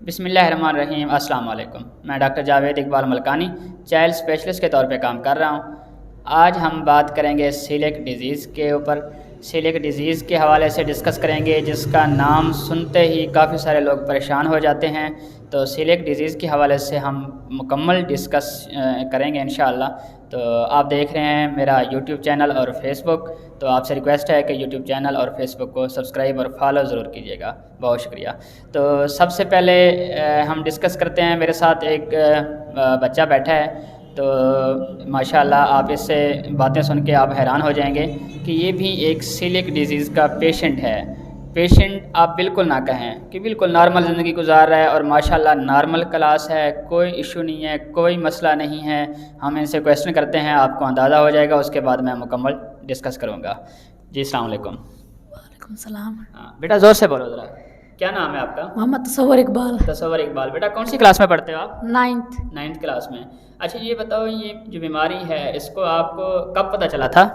بسم اللہ الرحمن الرحیم۔ السلام علیکم۔ میں doctor Javed Iqbal Malkani child specialist کے طور پہ کام کر رہا ہوں۔ آج ہم بات کریں گے سیلیک ڈیزیز کے اوپر۔ سیلیک ڈیزیز کے حوالے سے ڈسکس کریں گے، جس کا نام سنتے ہی کافی سارے لوگ پریشان ہو جاتے ہیں۔ تو سیلیک ڈیزیز کے حوالے سے ہم مکمل ڈسکس کریں گے انشاءاللہ۔ تو آپ دیکھ رہے ہیں میرا یوٹیوب چینل اور فیس بک، تو آپ سے ریکویسٹ ہے کہ یوٹیوب چینل اور فیس بک کو سبسکرائب اور فالو ضرور کیجیے گا۔ بہت شکریہ۔ تو سب سے پہلے ہم ڈسکس کرتے ہیں، میرے ساتھ ایک بچہ بیٹھا ہے، تو ماشاءاللہ آپ اس سے باتیں سن کے آپ حیران ہو جائیں گے کہ یہ بھی ایک سیلیک ڈیزیز کا پیشنٹ ہے۔ پیشنٹ آپ بالکل نہ کہیں کہ بالکل نارمل زندگی گزار رہا ہے، اور ماشاءاللہ نارمل کلاس ہے، کوئی ایشو نہیں ہے، کوئی مسئلہ نہیں ہے۔ ہم ان سے کویسچن کرتے ہیں، آپ کو اندازہ ہو جائے گا، اس کے بعد میں مکمل ڈسکس کروں گا۔ جی السلام علیکم۔ وعلیکم السلام۔ بیٹا زور سے بولو ذرا، کیا نام ہے آپ کا؟ محمد تصور اقبال۔ تصور اقبال۔ بیٹا کون سی کلاس میں پڑھتے ہو آپ؟ 9th کلاس میں۔ اچھا یہ بتاؤ، یہ جو بیماری ہے اس کو آپ کو کب پتہ چلا تھا؟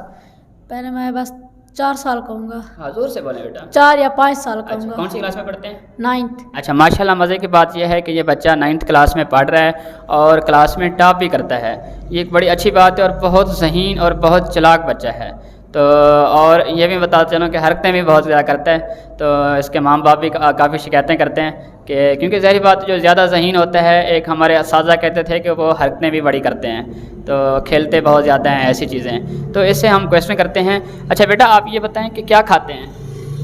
پہلے میں بس 4 سال کا ہوں گا۔ ہاں زور سے بولیں بیٹا۔ 4 یا 5 سال کا ہوں اچھا گا۔ کون سی کلاس میں پڑھتے ہیں؟ 9th۔ اچھا ماشاءاللہ، مزے کی بات یہ ہے کہ یہ بچہ 9th کلاس میں پڑھ رہا ہے اور کلاس میں ٹاپ بھی کرتا ہے۔ یہ ایک بڑی اچھی بات ہے، اور بہت ذہین اور بہت چلاک بچہ ہے۔ تو اور یہ بھی بتا چلوں کہ حرکتیں بھی بہت زیادہ کرتا ہے، تو اس کے ماں باپ بھی کافی شکایتیں کرتے ہیں کہ کیونکہ ظاہری بات جو زیادہ ذہین ہوتا ہے، ایک ہمارے اساتذہ کہتے تھے کہ وہ حرکتیں بھی بڑی کرتے ہیں، تو کھیلتے بہت زیادہ ہیں، ایسی چیزیں۔ تو اس سے ہم کویسچن کرتے ہیں۔ اچھا بیٹا آپ یہ بتائیں کہ کیا کھاتے ہیں؟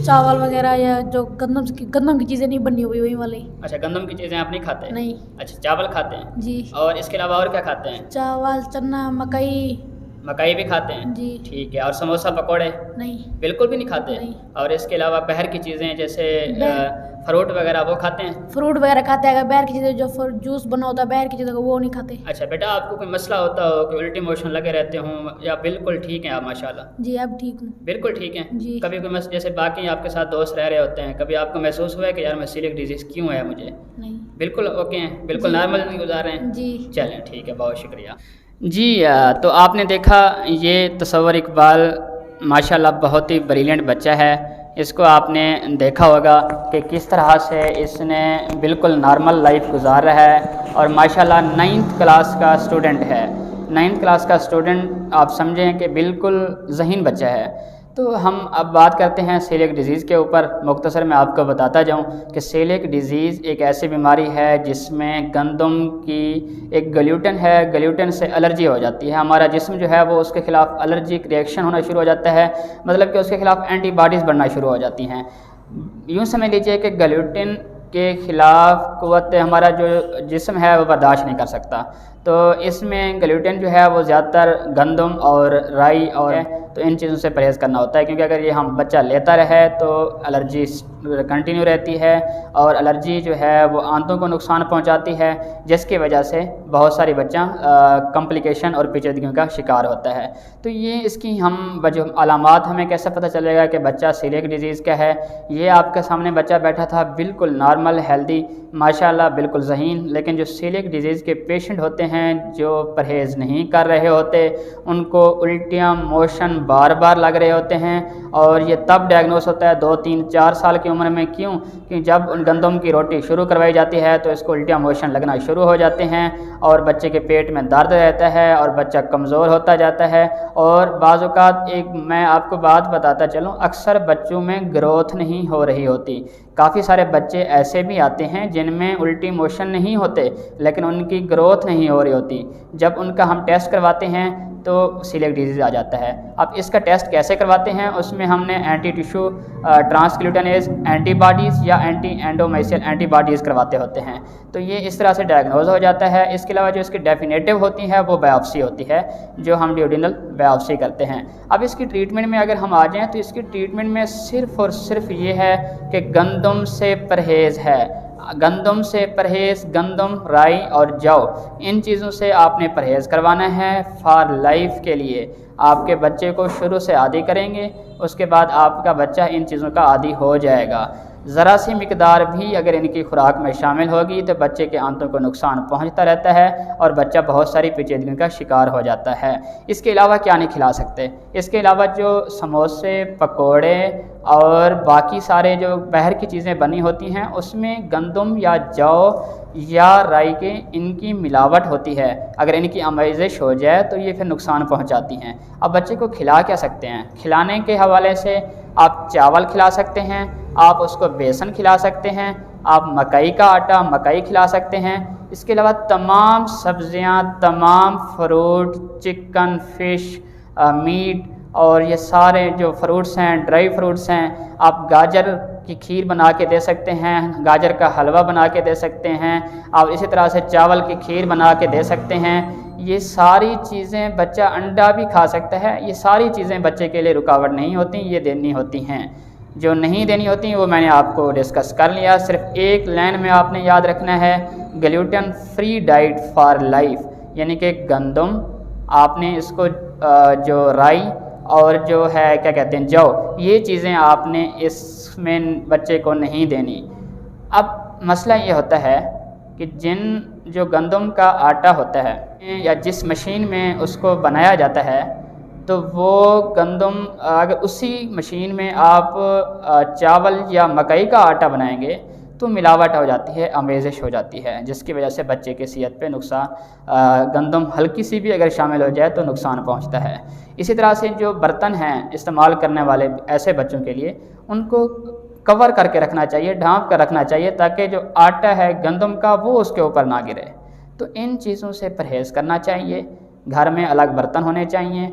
چاول وغیرہ یا جو گندم کی چیزیں نہیں بنی ہوئی وہی والی۔ اچھا گندم کی چیزیں آپ نہیں کھاتے؟ نہیں۔ اچھا چاول کھاتے ہیں؟ جی۔ اور اس کے علاوہ اور کیا کھاتے ہیں؟ چاول، چنا، مکئی۔ مکئی بھی کھاتے ہیں؟ جی۔ ٹھیک ہے۔ اور سموسہ پکوڑے؟ نہیں۔ بالکل بھی نہیں کھاتے؟ نہیں۔ اور اس کے علاوہ بہر کی چیزیں جیسے فروٹ وغیرہ وہ کھاتے ہیں؟ فروٹ وغیرہ کھاتے ہیں، اگر باہر کی چیزیں جو جوس بنا ہوتا ہے باہر کی چیزوں کا وہ نہیں کھاتے۔ اچھا بیٹا آپ کو کوئی مسئلہ ہوتا ہو کہ الٹی موشن لگے رہتے ہوں، یا بالکل ٹھیک ہیں آپ ماشاءاللہ؟ جی اب ٹھیک ہوں۔ بالکل ٹھیک ہیں؟ جی۔ کبھی کوئی جیسے باقی آپ کے ساتھ دوست رہ رہے ہوتے ہیں، کبھی آپ کو محسوس ہوا ہے کہ یار میں سیلیک ڈیزیز کیوں ہے مجھے؟ نہیں۔ بالکل اوکے ہیں، بالکل نارمل زندگی گزار رہے ہیں؟ جی۔ چلیں ٹھیک ہے، بہت شکریہ۔ جی تو آپ نے دیکھا یہ تصور اقبال ماشاءاللہ بہت ہی بریلینٹ بچہ ہے۔ اس کو آپ نے دیکھا ہوگا کہ کس طرح سے اس نے بالکل نارمل لائف گزار رہا ہے، اور ماشاءاللہ 9th کلاس کا اسٹوڈنٹ ہے۔ 9th کلاس کا اسٹوڈنٹ آپ سمجھیں کہ بالکل ذہین بچہ ہے۔ تو ہم اب بات کرتے ہیں سیلیک ڈیزیز کے اوپر۔ مختصر میں آپ کو بتاتا جاؤں کہ سیلیک ڈیزیز ایک ایسی بیماری ہے جس میں گندم کی ایک گلیوٹن ہے، گلیوٹن سے الرجی ہو جاتی ہے۔ ہمارا جسم جو ہے وہ اس کے خلاف الرجک ریئیکشن ہونا شروع ہو جاتا ہے، مطلب کہ اس کے خلاف اینٹی باڈیز بننا شروع ہو جاتی ہیں۔ یوں سمجھ لیجیے کہ گلیوٹن کے خلاف قوت ہمارا جو جسم ہے وہ برداشت نہیں کر سکتا۔ تو اس میں گلیوٹن جو ہے وہ زیادہ تر گندم اور رائی اور تو ان چیزوں سے پرہیز کرنا ہوتا ہے، کیونکہ اگر یہ ہم بچہ لیتا رہے تو الرجی کنٹینیو رہتی ہے، اور الرجی جو ہے وہ آنتوں کو نقصان پہنچاتی ہے، جس کی وجہ سے بہت ساری بچہ کمپلیکیشن اور پیچیدگیوں کا شکار ہوتا ہے۔ تو یہ اس کی ہم علامات ہمیں کیسے پتہ چلے گا کہ بچہ سیلیک ڈیزیز کا ہے؟ یہ آپ کے سامنے بچہ بیٹھا تھا بالکل نارمل ہیلدی ماشاءاللہ بالکل ذہین، لیکن جو سیلیک ڈیزیز کے پیشنٹ ہوتے ہیں جو پرہیز نہیں کر رہے ہوتے، ان کو الٹیاں موشن بار بار لگ رہے ہوتے ہیں، اور یہ تب ڈائگنوس ہوتا ہے 2 3 4 سال کی عمر میں۔ کیوں کہ جب گندم کی روٹی شروع کروائی جاتی ہے تو اس کو الٹیاں موشن لگنا شروع ہو جاتے ہیں، اور بچے کے پیٹ میں درد رہتا ہے، اور بچہ کمزور ہوتا جاتا ہے۔ اور بعض اوقات ایک میں آپ کو بات بتاتا چلوں، اکثر بچوں میں گروتھ نہیں ہو رہی ہوتی۔ کافی سارے بچے ایسے بھی آتے ہیں جن میں الٹی موشن نہیں ہوتے، لیکن ان کی گروتھ نہیں ہو رہی ہوتی۔ جب ان کا ہم ٹیسٹ کرواتے ہیں تو سیلیک ڈیزیز آ جاتا ہے۔ اب اس کا ٹیسٹ کیسے کرواتے ہیں؟ اس میں ہم نے اینٹی ٹیشو ٹرانسگلوٹنیز اینٹی باڈیز یا اینٹی اینڈومیسیل اینٹی باڈیز کرواتے ہوتے ہیں، تو یہ اس طرح سے ڈائگنوز ہو جاتا ہے۔ اس کے علاوہ جو اس کی ڈیفینیٹیو ہوتی ہے وہ بایوپسی ہوتی ہے، جو ہم ڈیوڈینل بایوپسی کرتے ہیں۔ اب اس کی ٹریٹمنٹ میں اگر ہم آ جائیں تو اس کی ٹریٹمنٹ میں صرف اور صرف یہ ہے کہ گندم سے پرہیز ہے، گندم سے پرہیز، گندم، رائی اور جو، ان چیزوں سے آپ نے پرہیز کروانا ہے فار لائف کے لیے۔ آپ کے بچے کو شروع سے عادی کریں گے، اس کے بعد آپ کا بچہ ان چیزوں کا عادی ہو جائے گا۔ ذرا سی مقدار بھی اگر ان کی خوراک میں شامل ہوگی تو بچے کے آنتوں کو نقصان پہنچتا رہتا ہے اور بچہ بہت ساری پیچیدگیوں کا شکار ہو جاتا ہے۔ اس کے علاوہ کیا نہیں کھلا سکتے؟ اس کے علاوہ جو سموسے، پکوڑے اور باقی سارے جو باہر کی چیزیں بنی ہوتی ہیں اس میں گندم یا جو یا رائی کے ان کی ملاوٹ ہوتی ہے، اگر ان کی آمیزش ہو جائے تو یہ پھر نقصان پہنچاتی ہیں۔ اب بچے کو کھلا کیا سکتے ہیں؟ کھلانے کے حوالے سے آپ چاول کھلا سکتے ہیں، آپ اس کو بیسن کھلا سکتے ہیں، آپ مکئی کا آٹا، مکئی کھلا سکتے ہیں۔ اس کے علاوہ تمام سبزیاں، تمام فروٹ، چکن، فش، میٹ اور یہ سارے جو فروٹس ہیں، ڈرائی فروٹس ہیں، آپ گاجر کی کھیر بنا کے دے سکتے ہیں، گاجر کا حلوہ بنا کے دے سکتے ہیں، آپ اسی طرح سے چاول کی کھیر بنا کے دے سکتے ہیں۔ یہ ساری چیزیں، بچہ انڈا بھی کھا سکتا ہے، یہ ساری چیزیں بچے کے لیے رکاوٹ نہیں ہوتی، یہ دینی ہوتی ہیں۔ جو نہیں دینی ہوتی وہ میں نے آپ کو ڈسکس کر لیا، صرف ایک لائن میں آپ نے یاد رکھنا ہے، gluten free diet for life, یعنی کہ گندم آپ نے اس کو جو رائی اور جو ہے کیا کہتے ہیں جو، یہ چیزیں آپ نے اس میں بچے کو نہیں دینی۔ اب مسئلہ یہ ہوتا ہے کہ جو گندم کا آٹا ہوتا ہے یا جس مشین میں اس کو بنایا جاتا ہے تو وہ گندم اگر اسی مشین میں آپ چاول یا مکئی کا آٹا بنائیں گے تو ملاوٹ ہو جاتی ہے، آمیزش ہو جاتی ہے، جس کی وجہ سے بچے کی صحت پہ نقصان، گندم ہلکی سی بھی اگر شامل ہو جائے تو نقصان پہنچتا ہے۔ اسی طرح سے جو برتن ہیں استعمال کرنے والے ایسے بچوں کے لیے، ان کو کور کر کے رکھنا چاہیے، ڈھانپ کر رکھنا چاہیے تاکہ جو آٹا ہے گندم کا وہ اس کے اوپر نہ گرے۔ تو ان چیزوں سے پرہیز کرنا چاہیے، گھر میں الگ برتن ہونے چاہیے،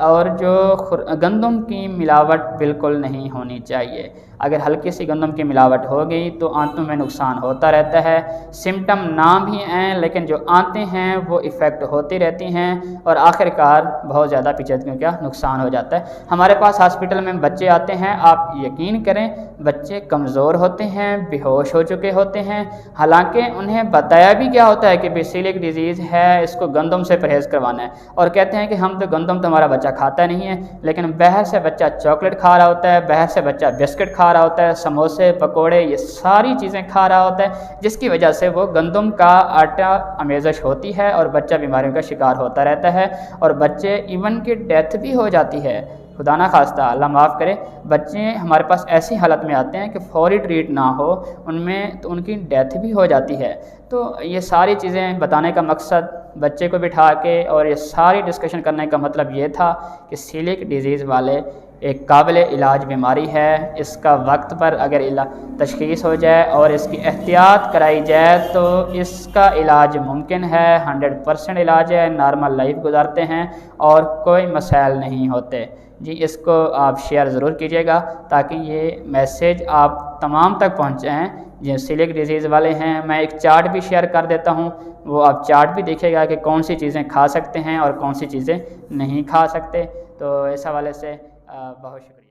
اور جو گندم کی ملاوٹ بالکل نہیں ہونی چاہیے۔ اگر ہلکی سی گندم کی ملاوٹ ہو گئی تو آنتوں میں نقصان ہوتا رہتا ہے، سمٹم نام بھی ہیں لیکن جو آنتیں ہیں وہ افیکٹ ہوتی رہتی ہیں اور آخر کار بہت زیادہ پیچیدگیوں کا نقصان ہو جاتا ہے۔ ہمارے پاس ہاسپٹل میں بچے آتے ہیں، آپ یقین کریں بچے کمزور ہوتے ہیں، بے ہوش ہو چکے ہوتے ہیں، حالانکہ انہیں بتایا بھی کیا ہوتا ہے کہ بیسیلک ڈیزیز ہے، اس کو گندم سے پرہیز کروانا ہے، اور کہتے ہیں کہ ہم تو گندم تو ہمارا بچہ کھاتا نہیں ہے، لیکن باہر سے بچہ چاکلیٹ کھا رہا ہوتا ہے، باہر سے بچہ بسکٹ کھا رہا ہوتا ہے، سموسے، پکوڑے، یہ ساری چیزیں کھا رہا ہوتا ہے، جس کی وجہ سے وہ گندم کا آٹا آمیزش ہوتی ہے اور بچہ بیماریوں کا شکار ہوتا رہتا ہے، اور بچے ایون کی ڈیتھ بھی ہو جاتی ہے، خدا نہ خواستہ، اللہ معاف کرے۔ بچے ہمارے پاس ایسی حالت میں آتے ہیں کہ فوری ٹریٹ نہ ہو ان میں تو ان کی ڈیتھ بھی ہو جاتی ہے۔ تو یہ ساری چیزیں بتانے کا مقصد بچے کو بٹھا کے اور یہ ساری ڈسکشن کرنے کا مطلب یہ تھا کہ سیلک ڈیزیز والے ایک قابل علاج بیماری ہے، اس کا وقت پر اگر تشخیص ہو جائے اور اس کی احتیاط کرائی جائے تو اس کا علاج ممکن ہے، 100% علاج ہے، نارمل لائف گزارتے ہیں اور کوئی مسائل نہیں ہوتے۔ جی اس کو آپ شیئر ضرور کیجیے گا تاکہ یہ میسیج آپ تمام تک پہنچائیں جو سیلک ڈیزیز والے ہیں۔ میں ایک چارٹ بھی شیئر کر دیتا ہوں، وہ آپ چارٹ بھی دیکھیے گا کہ کون سی چیزیں کھا سکتے ہیں اور کون سی چیزیں نہیں کھا سکتے۔ تو اس حوالے سے بہت شکریہ۔